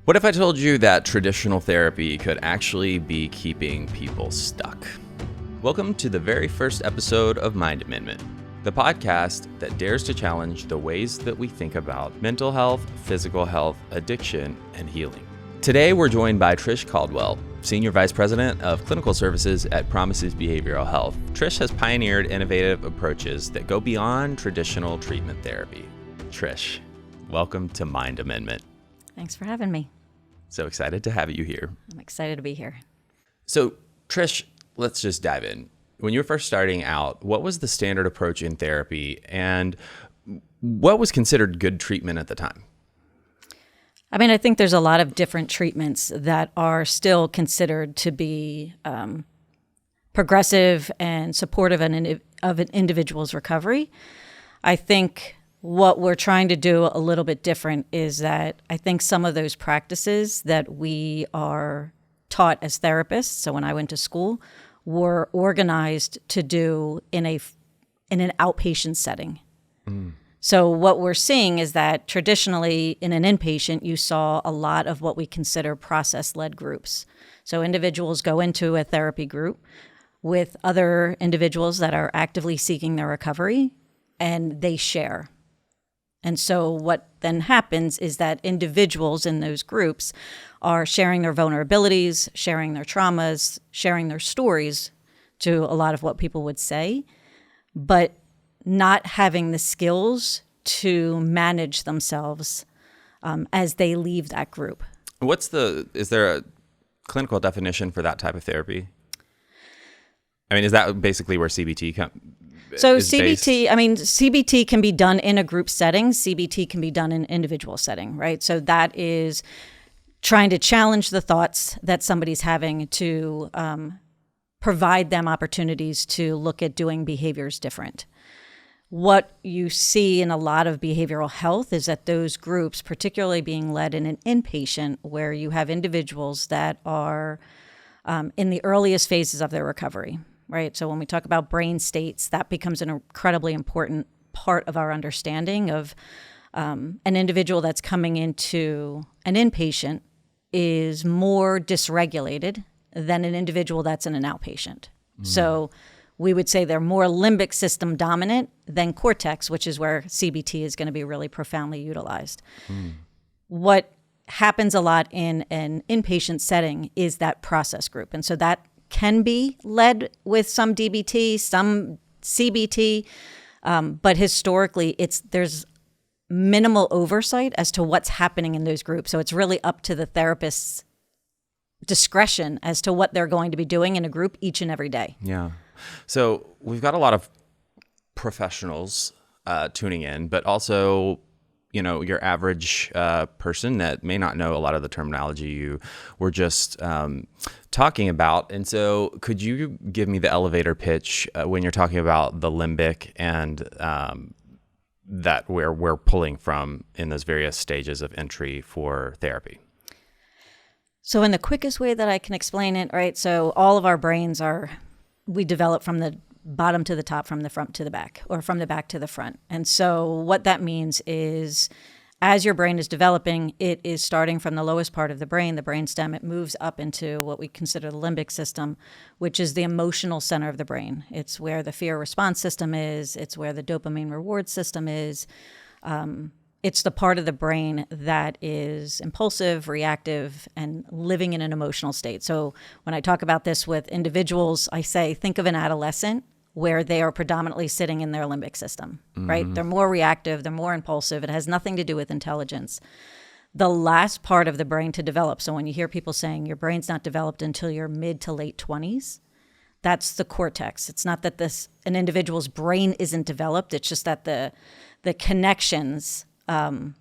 What if I told you that traditional therapy could actually be keeping people stuck? Welcome to the very first episode of Mind Amendment, the podcast that dares to challenge the ways that we think about mental health, physical health, addiction, and healing. Today, we're joined by Trish Caldwell, Senior Vice President of Clinical Services at Promises Behavioral Health. Trish has pioneered innovative approaches that go beyond traditional treatment therapy. Trish, welcome to Mind Amendment. Thanks for having me. So excited to have you here. I'm excited to be here. So, Trish, let's just dive in. When you were first starting out, what was the standard approach in therapy, and what was considered good treatment at the time? I think there's a lot of different treatments that are still considered to be progressive and supportive of an individual's recovery. I think what we're trying to do a little bit different is that I think some of those practices that we are taught as therapists, so when I went to school, were organized to do in an outpatient setting. So what we're seeing is that traditionally in an inpatient, you saw a lot of what we consider process-led groups. So individuals go into a therapy group with other individuals that are actively seeking their recovery, and they share. And so what then happens is that individuals in those groups are sharing their vulnerabilities, sharing their traumas, sharing their stories to a lot of what people would say, but not having the skills to manage themselves as they leave that group. Is there a clinical definition for that type of therapy? Is that basically where CBT comes? So CBT can be done in a group setting. CBT can be done in an individual setting, right? So that is trying to challenge the thoughts that somebody's having to provide them opportunities to look at doing behaviors different. What you see in a lot of behavioral health is that those groups, particularly being led in an inpatient, where you have individuals that are in the earliest phases of their recovery, right? So when we talk about brain states, that becomes an incredibly important part of our understanding of an individual that's coming into an inpatient is more dysregulated than an individual that's in an outpatient. So we would say they're more limbic system dominant than cortex, which is where CBT is going to be really profoundly utilized. What happens a lot in an inpatient setting is that process group. And so that can be led with some DBT, some CBT, but historically there's minimal oversight as to what's happening in those groups. So it's really up to the therapist's discretion as to what they're going to be doing in a group each and every day. Yeah. So we've got a lot of professionals tuning in, but also, your average person that may not know a lot of the terminology you were just talking about. And so could you give me the elevator pitch when you're talking about the limbic and that we're pulling from in those various stages of entry for therapy? So in the quickest way that I can explain it, right? So all of our brains we develop from the bottom to the top, from the front to the back, or from the back to the front. And so what that means is as your brain is developing, it is starting from the lowest part of the brainstem. It moves up into what we consider the limbic system, which is the emotional center of the brain. It's where the fear response system is. It's where the dopamine reward system is. It's the part of the brain that is impulsive, reactive, and living in an emotional state. So when I talk about this with individuals, I say, think of an adolescent where they are predominantly sitting in their limbic system, right? They're more reactive, they're more impulsive. It has nothing to do with intelligence. The last part of the brain to develop, so when you hear people saying your brain's not developed until your mid to late 20s, that's the cortex. It's not that an individual's brain isn't developed, it's just that the connections aren't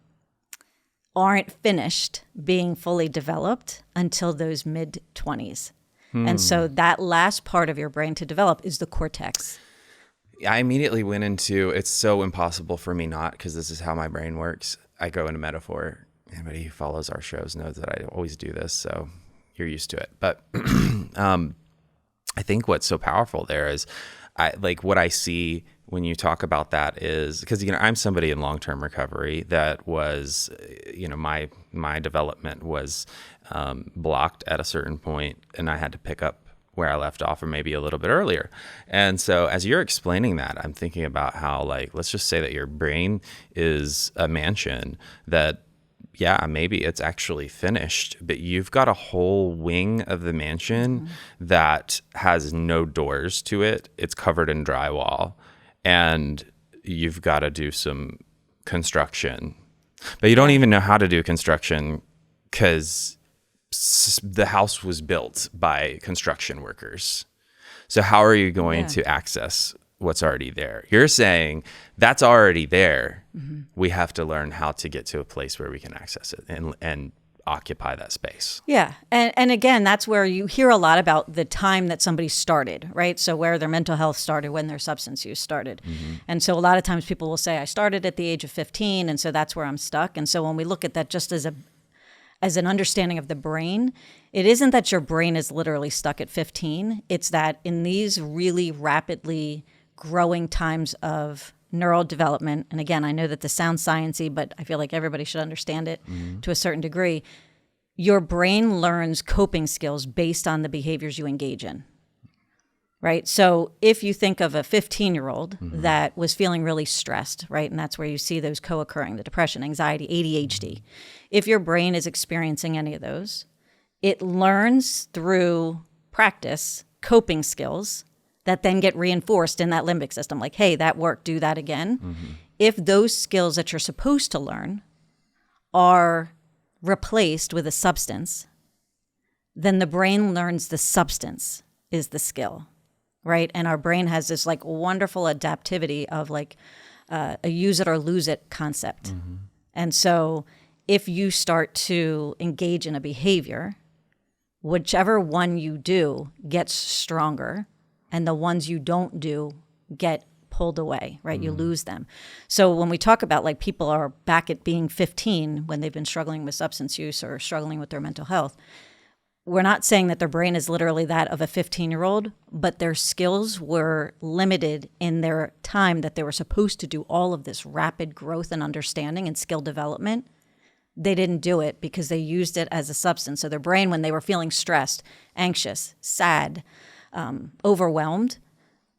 finished being fully developed until those mid-20s. And so that last part of your brain to develop is the cortex. I immediately went into, it's so impossible for me not, because this is how my brain works. I go into metaphor. Anybody who follows our shows knows that I always do this, so you're used to it. But I think what's so powerful there is what I see when you talk about that is because, I'm somebody in long-term recovery that was, my development was blocked at a certain point, and I had to pick up where I left off, or maybe a little bit earlier. And so as you're explaining that, I'm thinking about how, like, let's just say that your brain is a mansion that, yeah, maybe it's actually finished, but you've got a whole wing of the mansion that has no doors to it. It's covered in drywall, and you've got to do some construction. But you don't even know how to do construction because the house was built by construction workers. So how are you going to access what's already there? You're saying that's already there. We have to learn how to get to a place where we can access it and occupy that space. Yeah. And again, that's where you hear a lot about the time that somebody started, right? So where their mental health started, when their substance use started. And so a lot of times people will say, I started at the age of 15, and so that's where I'm stuck. And so when we look at that just as an understanding of the brain, it isn't that your brain is literally stuck at 15. It's that in these really rapidly growing times of neural development, and again, I know that this sounds sciencey, but I feel like everybody should understand it to a certain degree, your brain learns coping skills based on the behaviors you engage in. Right? So if you think of a 15-year-old that was feeling really stressed, right? And that's where you see those co-occurring, the depression, anxiety, ADHD. If your brain is experiencing any of those, it learns through practice coping skills that then get reinforced in that limbic system. Like, hey, that worked, do that again. If those skills that you're supposed to learn are replaced with a substance, then the brain learns the substance is the skill. Right. And our brain has this like wonderful adaptivity of like a use it or lose it concept. And so if you start to engage in a behavior, whichever one you do gets stronger, and the ones you don't do get pulled away, right? You lose them. So when we talk about like people are back at being 15 when they've been struggling with substance use or struggling with their mental health, we're not saying that their brain is literally that of a 15-year-old, but their skills were limited in their time that they were supposed to do all of this rapid growth and understanding and skill development. They didn't do it because they used it as a substance. So their brain, when they were feeling stressed, anxious, sad, overwhelmed,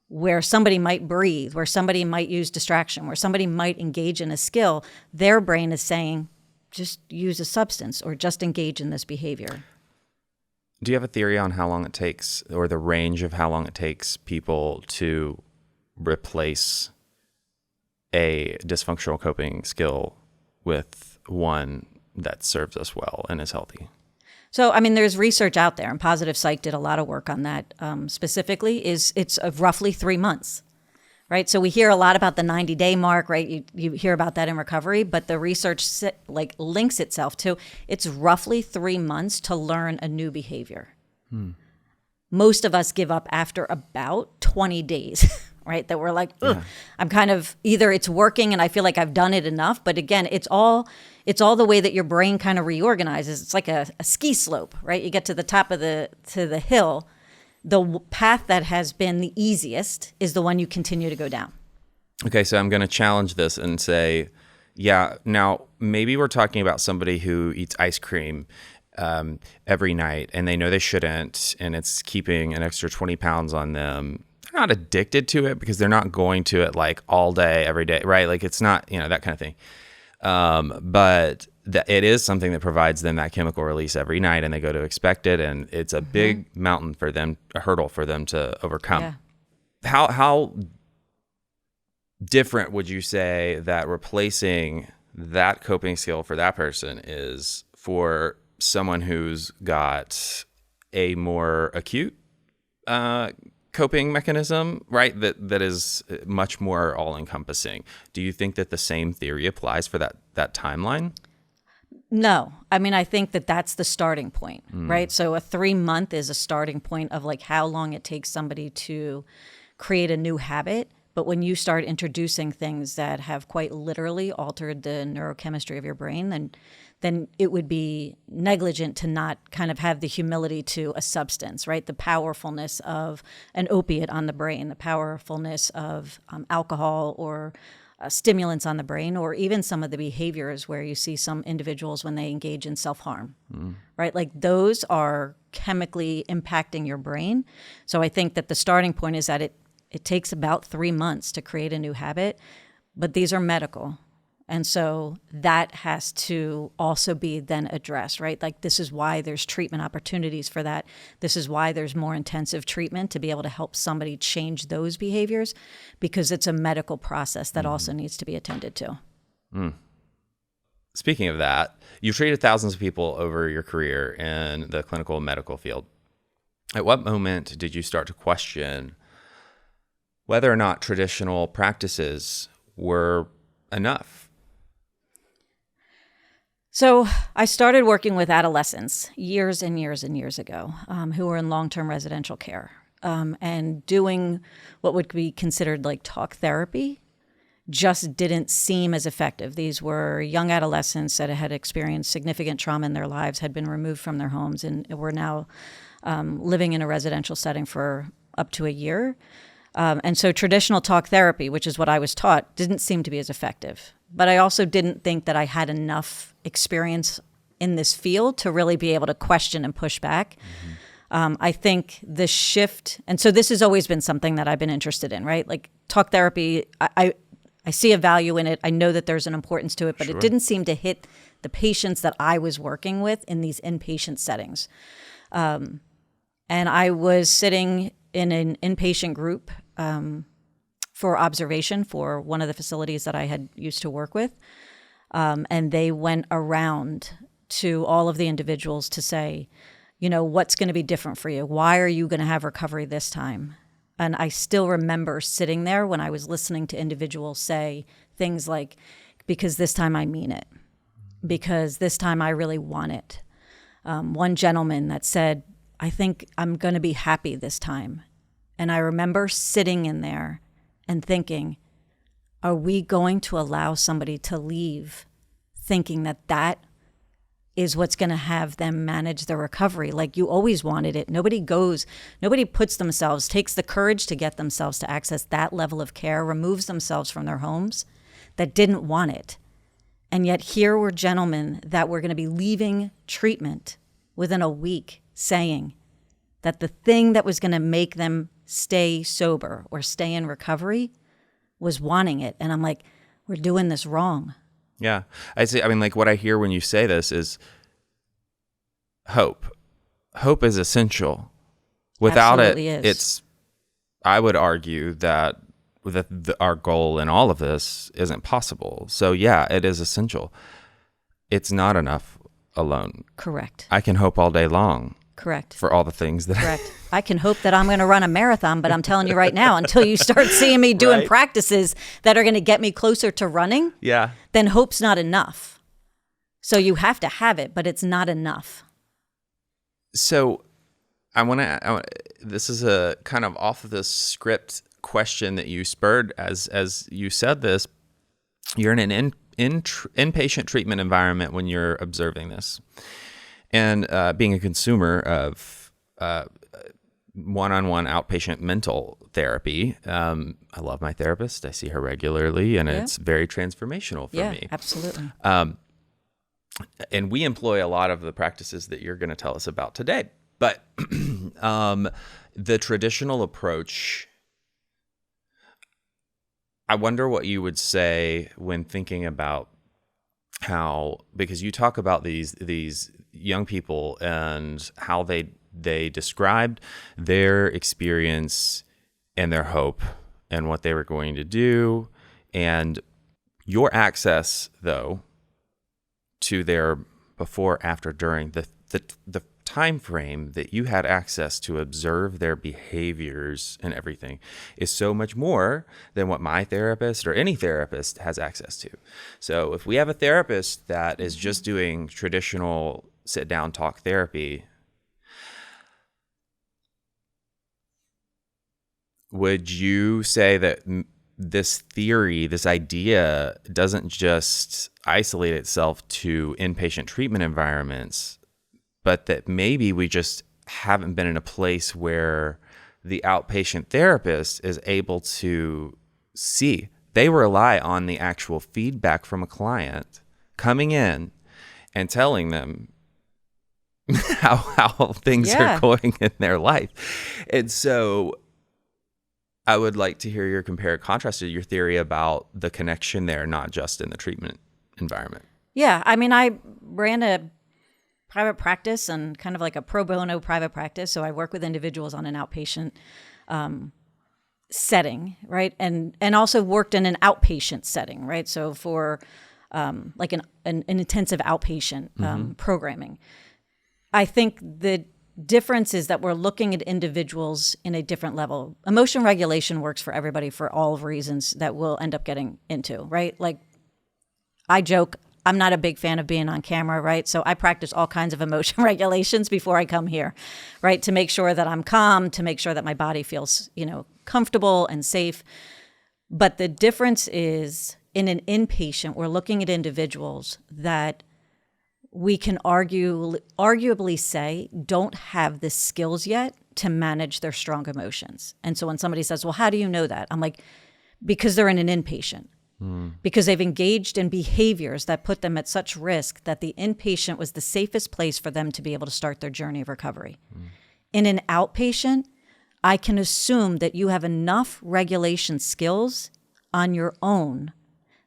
where somebody might breathe, where somebody might use distraction, where somebody might engage in a skill, their brain is saying, just use a substance or just engage in this behavior. Do you have a theory on how long it takes, or the range of how long it takes people to replace a dysfunctional coping skill with one that serves us well and is healthy? So, I mean, there's research out there, and Positive Psych did a lot of work on that specifically, it's roughly 3 months, right? So we hear a lot about the 90-day mark, right? You hear about that in recovery, but the research links itself to it's roughly 3 months to learn a new behavior. Most of us give up after about 20 days, right? That we're like, I'm kind of either it's working and I feel like I've done it enough, but again, it's all the way that your brain kind of reorganizes. It's like a ski slope, right? You get to the top of the hill. The path that has been the easiest is the one you continue to go down. Okay, so I'm going to challenge this and say, yeah, now maybe we're talking about somebody who eats ice cream every night and they know they shouldn't, and it's keeping an extra 20 pounds on them. They're not addicted to it because they're not going to it like all day, every day, right? Like it's not, that kind of thing. But it is something that provides them that chemical release every night, and they go to expect it, and it's a big mountain for them, a hurdle for them to overcome. Yeah. How different would you say that replacing that coping skill for that person is for someone who's got a more acute coping mechanism, right? That is much more all-encompassing. Do you think that the same theory applies for that timeline? No. I mean, I think that that's the starting point, right? So a 3-month is a starting point of like how long it takes somebody to create a new habit. But when you start introducing things that have quite literally altered the neurochemistry of your brain, then it would be negligent to not kind of have the humility to a substance, right? The powerfulness of an opiate on the brain, the powerfulness of alcohol or stimulants on the brain, or even some of the behaviors where you see some individuals when they engage in self-harm, right? Like those are chemically impacting your brain. So I think that the starting point is that it takes about 3 months to create a new habit, but these are medical. And so that has to also be then addressed, right? Like this is why there's treatment opportunities for that. This is why there's more intensive treatment to be able to help somebody change those behaviors, because it's a medical process that also needs to be attended to. Speaking of that, you've treated thousands of people over your career in the clinical and medical field. At what moment did you start to question whether or not traditional practices were enough? So I started working with adolescents years and years and years ago who were in long-term residential care and doing what would be considered like talk therapy just didn't seem as effective. These were young adolescents that had experienced significant trauma in their lives, had been removed from their homes, and were now living in a residential setting for up to a year. And so traditional talk therapy, which is what I was taught, didn't seem to be as effective. But I also didn't think that I had enough experience in this field to really be able to question and push back. I think the shift, and so this has always been something that I've been interested in, right? Like talk therapy, I see a value in it. I know that there's an importance to it, but it didn't seem to hit the patients that I was working with in these inpatient settings. And I was sitting in an inpatient group for observation for one of the facilities that I had used to work with. And they went around to all of the individuals to say, you know, what's going to be different for you? Why are you going to have recovery this time? And I still remember sitting there when I was listening to individuals say things like, because this time I mean it, because this time I really want it. One gentleman that said, I think I'm going to be happy this time. And I remember sitting in there and thinking, are we going to allow somebody to leave thinking that that is what's going to have them manage their recovery? Like you always wanted it. Nobody puts themselves, takes the courage to get themselves to access that level of care, removes themselves from their homes that didn't want it. And yet here were gentlemen that were going to be leaving treatment within a week saying that the thing that was going to make them stay sober or stay in recovery was wanting it. And I'm like, we're doing this wrong. Yeah. I mean, like what I hear when you say this is hope. Hope is essential. Without Absolutely it, is. I would argue that our goal in all of this isn't possible. So yeah, it is essential. It's not enough alone. Correct. I can hope all day long. Correct. For all the things that Correct. I can hope that I'm going to run a marathon, but I'm telling you right now, until you start seeing me doing practices that are going to get me closer to running, then hope's not enough. So you have to have it, but it's not enough. So I want to, this is a kind of off of the script question that you spurred as you said this. You're in an inpatient treatment environment when you're observing this. And being a consumer of one-on-one outpatient mental therapy, I love my therapist. I see her regularly, and it's very transformational for me. Yeah, absolutely. And we employ a lot of the practices that you're going to tell us about today. But the traditional approach, I wonder what you would say when thinking about how, because you talk about these young people and how they described their experience and their hope and what they were going to do, and your access though to their before, after, during, the time frame that you had access to observe their behaviors and everything is so much more than what my therapist or any therapist has access to. So if we have a therapist that is just doing traditional sit down talk therapy, would you say that this theory, this idea doesn't just isolate itself to inpatient treatment environments, but that maybe we just haven't been in a place where the outpatient therapist is able to see. They rely on the actual feedback from a client coming in and telling them how things are going in their life. And so I would like to hear your compare and contrast to your theory about the connection there, not just in the treatment environment. Yeah. I mean, I ran a private practice and kind of like a pro bono private practice. So I work with individuals on an outpatient setting, right? And also worked in an outpatient setting, right? So for like an intensive outpatient programming. I think the difference is that we're looking at individuals in a different level. Emotion regulation works for everybody for all of reasons that we'll end up getting into, right? Like I joke, I'm not a big fan of being on camera, right? So I practice all kinds of emotion regulations before I come here, right? To make sure that I'm calm, to make sure that my body feels, comfortable and safe. But the difference is in an inpatient, we're looking at individuals that we can arguably say don't have the skills yet to manage their strong emotions. And so when somebody says, well, how do you know that? I'm like, because they're in an inpatient. Because they've engaged in behaviors that put them at such risk that the inpatient was the safest place for them to be able to start their journey of recovery. In an outpatient, I can assume that you have enough regulation skills on your own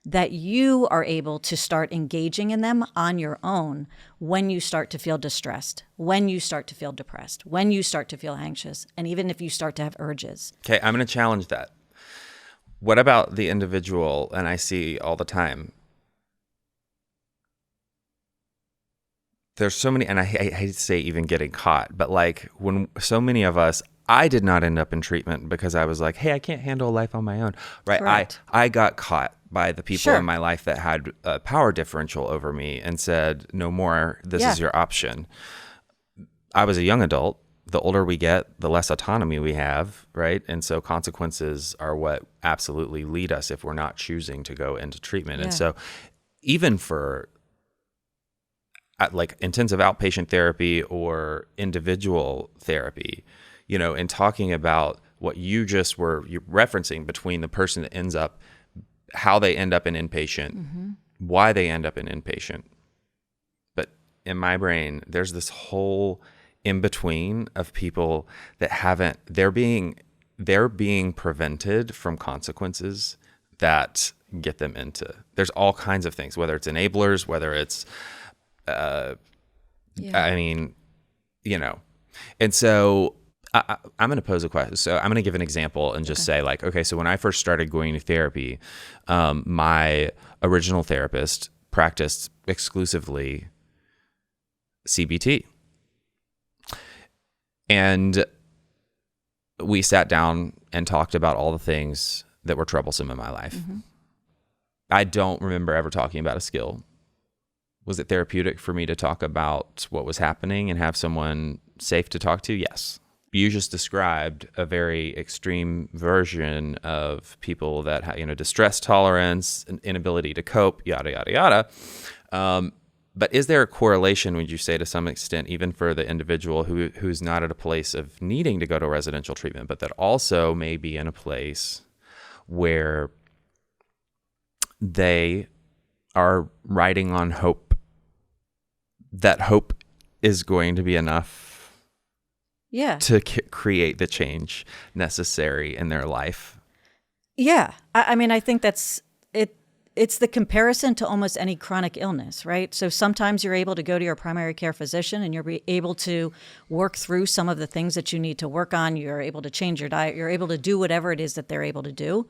that you are able to start engaging in them on your own when you start to feel distressed, when you start to feel depressed, when you start to feel anxious, and even if you start to have urges. Okay, I'm going to challenge that. What about the individual, and I see all the time, there's so many, and I hate to say even getting caught, but like when so many of us, I did not end up in treatment because I was like, hey, I can't handle life on my own, right? Correct. I got caught by the people in my life that had a power differential over me and said, no more, this is your option. I was a young adult. The older we get, the less autonomy we have, right? And so consequences are what absolutely lead us if we're not choosing to go into treatment. And so even for like intensive outpatient therapy or individual therapy, in talking about what you're referencing between the person that ends up, how they end up in inpatient, why they end up in inpatient. But in my brain, there's this whole in between of people that they're being prevented from consequences that get them into. There's all kinds of things, whether it's enablers, whether it's, and so I'm going to pose a question. So I'm going to give an example and just say like, okay, so when I first started going to therapy, my original therapist practiced exclusively CBT. And we sat down and talked about all the things that were troublesome in my life. I don't remember ever talking about a skill. Was it therapeutic for me to talk about what was happening and have someone safe to talk to? Yes. You just described a very extreme version of people that have, distress tolerance, an inability to cope, yada, yada, yada. But is there a correlation, would you say, to some extent, even for the individual who's not at a place of needing to go to residential treatment, but that also may be in a place where they are riding on hope, that hope is going to be enough to create the change necessary in their life? Yeah. I mean, I think that's it. It's the comparison to almost any chronic illness, right? So sometimes you're able to go to your primary care physician and you're able to work through some of the things that you need to work on. You're able to change your diet. You're able to do whatever it is that they're able to do.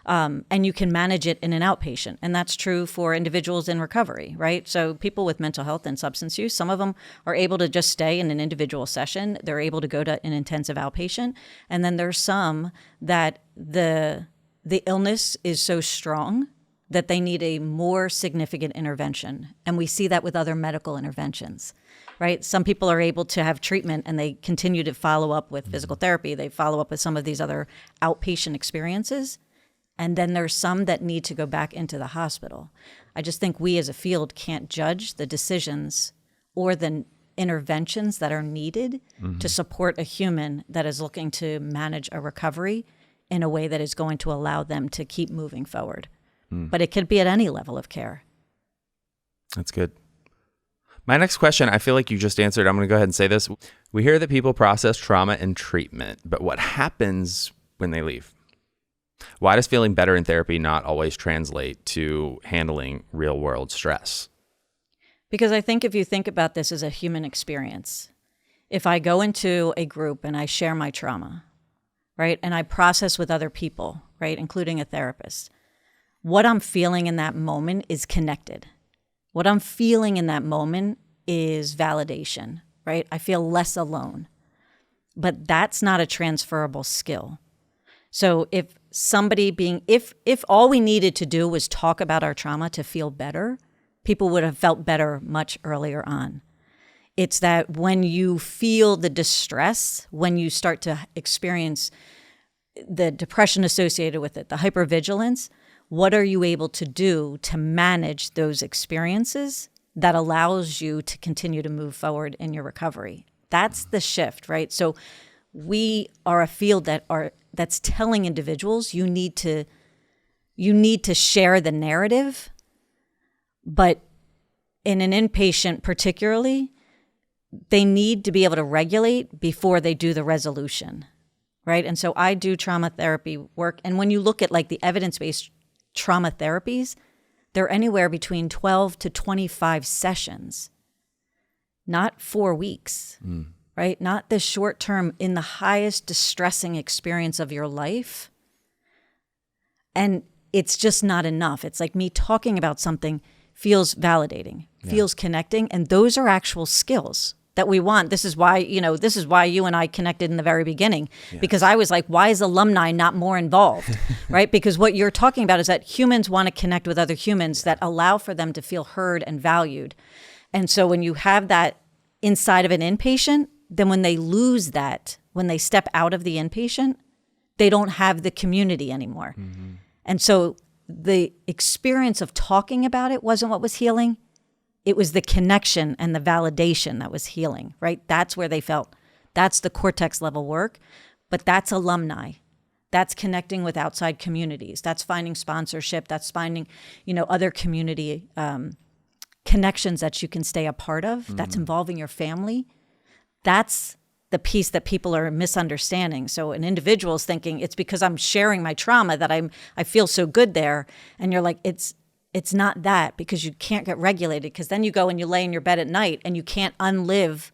And you can manage it in an outpatient. And that's true for individuals in recovery, right? So people with mental health and substance use, some of them are able to just stay in an individual session. They're able to go to an intensive outpatient. And then there's some that the illness is so strong that they need a more significant intervention. And we see that with other medical interventions, right? Some people are able to have treatment and they continue to follow up with physical therapy. They follow up with some of these other outpatient experiences. And then there's some that need to go back into the hospital. I just think we as a field can't judge the decisions or the interventions that are needed to support a human that is looking to manage a recovery in a way that is going to allow them to keep moving forward. But it could be at any level of care. That's good. My next question, I feel like you just answered. I'm going to go ahead and say this. We hear that people process trauma in treatment, but what happens when they leave? Why does feeling better in therapy not always translate to handling real world stress? Because I think if you think about this as a human experience, if I go into a group and I share my trauma, right, and I process with other people, right, including a therapist, what I'm feeling in that moment is connected. What I'm feeling in that moment is validation, right? I feel less alone. But that's not a transferable skill. So if all we needed to do was talk about our trauma to feel better, people would have felt better much earlier on. It's that when you feel the distress, when you start to experience the depression associated with it, the hypervigilance, what are you able to do to manage those experiences that allows you to continue to move forward in your recovery? That's the shift, right? So we are a field that's telling individuals you need to share the narrative, but in an inpatient particularly, they need to be able to regulate before they do the resolution, right? And so I do trauma therapy work, and when you look at like the evidence-based trauma therapies, they're anywhere between 12 to 25 sessions, not 4 weeks, right? Not the short term in the highest distressing experience of your life. And it's just not enough. It's like me talking about something feels validating, feels connecting, and those are actual skills that we want. This is why you and I connected in the very beginning, because I was like, why is alumni not more involved, right? Because what you're talking about is that humans want to connect with other humans that allow for them to feel heard and valued. And so when you have that inside of an inpatient, then when they lose that, when they step out of the inpatient, they don't have the community anymore. And so the experience of talking about it wasn't what was healing. It was the connection and the validation that was healing, right? That's where they felt. That's the cortex level work, but that's alumni. That's connecting with outside communities. That's finding sponsorship. That's finding, other community connections that you can stay a part of. That's involving your family. That's the piece that people are misunderstanding. So an individual is thinking it's because I'm sharing my trauma that I feel so good there. And you're like, it's not that, because you can't get regulated, because then you go and you lay in your bed at night and you can't unlive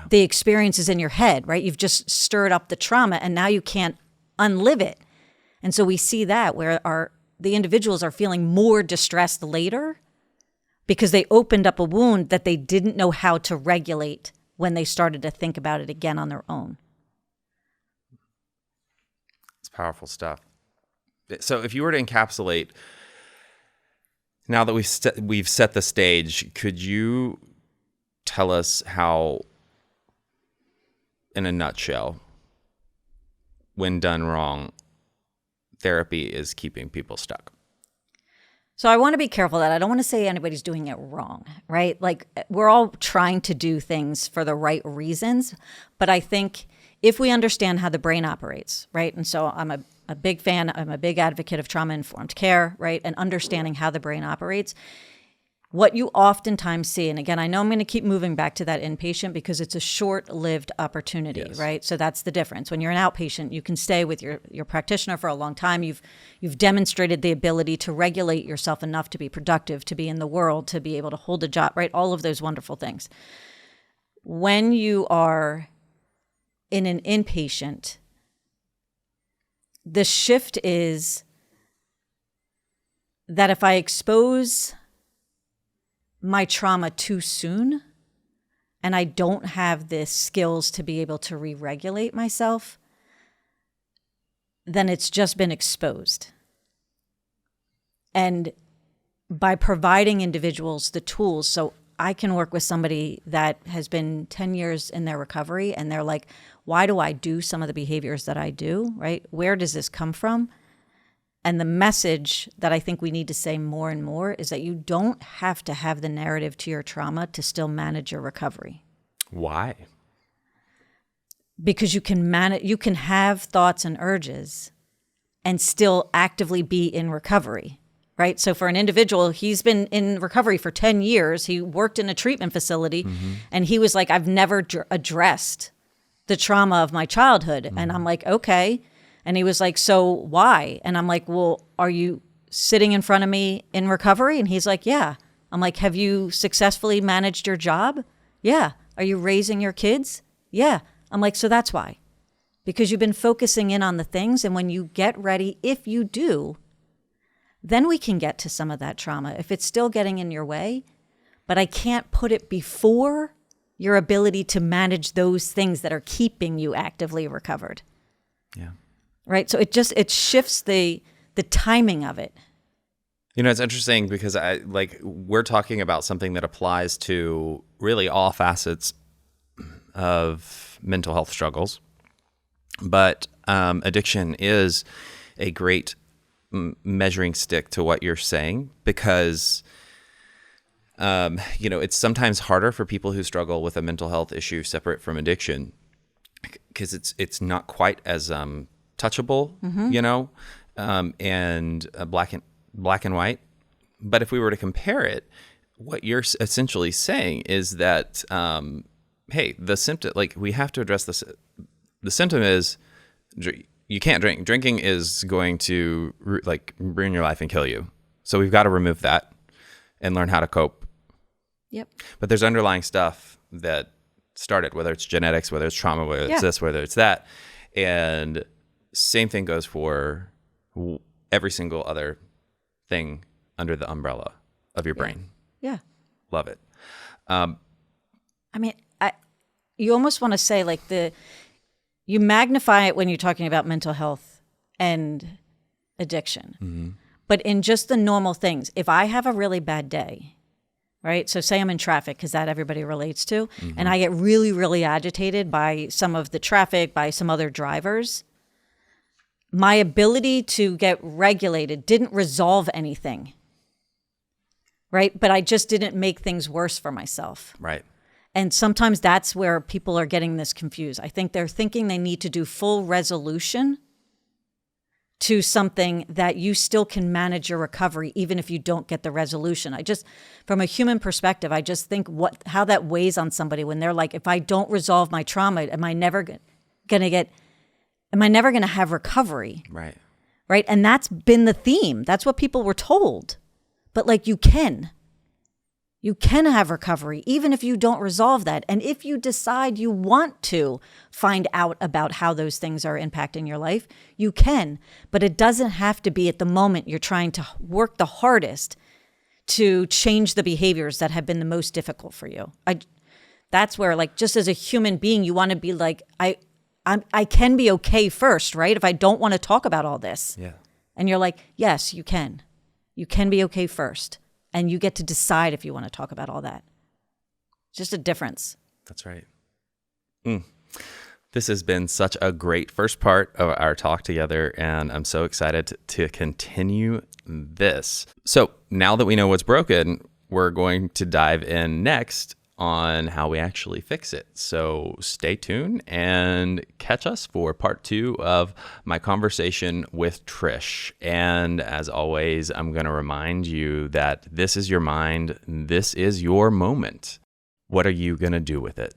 the experiences in your head, right? You've just stirred up the trauma and now you can't unlive it. And so we see that where the individuals are feeling more distressed later because they opened up a wound that they didn't know how to regulate when they started to think about it again on their own. It's powerful stuff. So if you were to encapsulate, now that we've set the stage, could you tell us how, in a nutshell, when done wrong, therapy is keeping people stuck? So I want to be careful that I don't want to say anybody's doing it wrong, right? Like, we're all trying to do things for the right reasons, but I think if we understand how the brain operates, right? And so I'm a big fan, I'm a big advocate of trauma-informed care, right? And understanding how the brain operates. What you oftentimes see, and again, I know I'm going to keep moving back to that inpatient because it's a short-lived opportunity, right? So that's the difference. When you're an outpatient, you can stay with your practitioner for a long time. You've demonstrated the ability to regulate yourself enough to be productive, to be in the world, to be able to hold a job, right? All of those wonderful things. When you are in an inpatient, the shift is that if I expose my trauma too soon and I don't have the skills to be able to re-regulate myself, then it's just been exposed. And by providing individuals the tools, so I can work with somebody that has been 10 years in their recovery and they're like, why do I do some of the behaviors that I do, right? Where does this come from? And the message that I think we need to say more and more is that you don't have to have the narrative to your trauma to still manage your recovery. Why? Because you can have thoughts and urges and still actively be in recovery, right? So for an individual, he's been in recovery for 10 years. He worked in a treatment facility, and he was like, I've never addressed the trauma of my childhood. And I'm like, okay. And he was like, so why? And I'm like, well, are you sitting in front of me in recovery? And he's like, yeah. I'm like, have you successfully managed your job? Yeah. Are you raising your kids? Yeah. I'm like, so that's why. Because you've been focusing in on the things, and when you get ready, if you do, then we can get to some of that trauma if it's still getting in your way. But I can't put it before your ability to manage those things that are keeping you actively recovered. Yeah. Right? So it shifts the timing of it. You know, it's interesting because we're talking about something that applies to really all facets of mental health struggles, but addiction is a great measuring stick to what you're saying, because it's sometimes harder for people who struggle with a mental health issue separate from addiction, because it's not quite as touchable, and black and white. But if we were to compare it, what you're essentially saying is that hey, the symptom, we have to address this. The symptom is you can't drink. Drinking is going to ruin your life and kill you. So we've got to remove that and learn how to cope. Yep. But there's underlying stuff that started, whether it's genetics, whether it's trauma, whether it's this, whether it's that. And same thing goes for every single other thing under the umbrella of your brain. Yeah. Love it. You almost want to say you magnify it when you're talking about mental health and addiction. Mm-hmm. But in just the normal things, if I have a really bad day, right? So say I'm in traffic, because that everybody relates to, and I get really, really agitated by some of the traffic, by some other drivers, my ability to get regulated didn't resolve anything, right? But I just didn't make things worse for myself. Right. And sometimes that's where people are getting this confused. I think they're thinking they need to do full resolution to something that you still can manage your recovery, even if you don't get the resolution. From a human perspective, I just think how that weighs on somebody when they're like, if I don't resolve my trauma, am I never going to have recovery? Right. Right. And that's been the theme. That's what people were told. But you can have recovery, even if you don't resolve that. And if you decide you want to find out about how those things are impacting your life, you can. But it doesn't have to be at the moment you're trying to work the hardest to change the behaviors that have been the most difficult for you. That's where, just as a human being, you want to be I can be okay first, right? If I don't want to talk about all this. Yeah. And you're like, yes, you can. You can be okay first. And you get to decide if you want to talk about all that. Just a difference. That's right. This has been such a great first part of our talk together, and I'm so excited to continue this. So now that we know what's broken, we're going to dive in next on how we actually fix it. So stay tuned and catch us for part 2 of my conversation with Trish. And as always, I'm going to remind you that this is your mind. This is your moment. What are you going to do with it?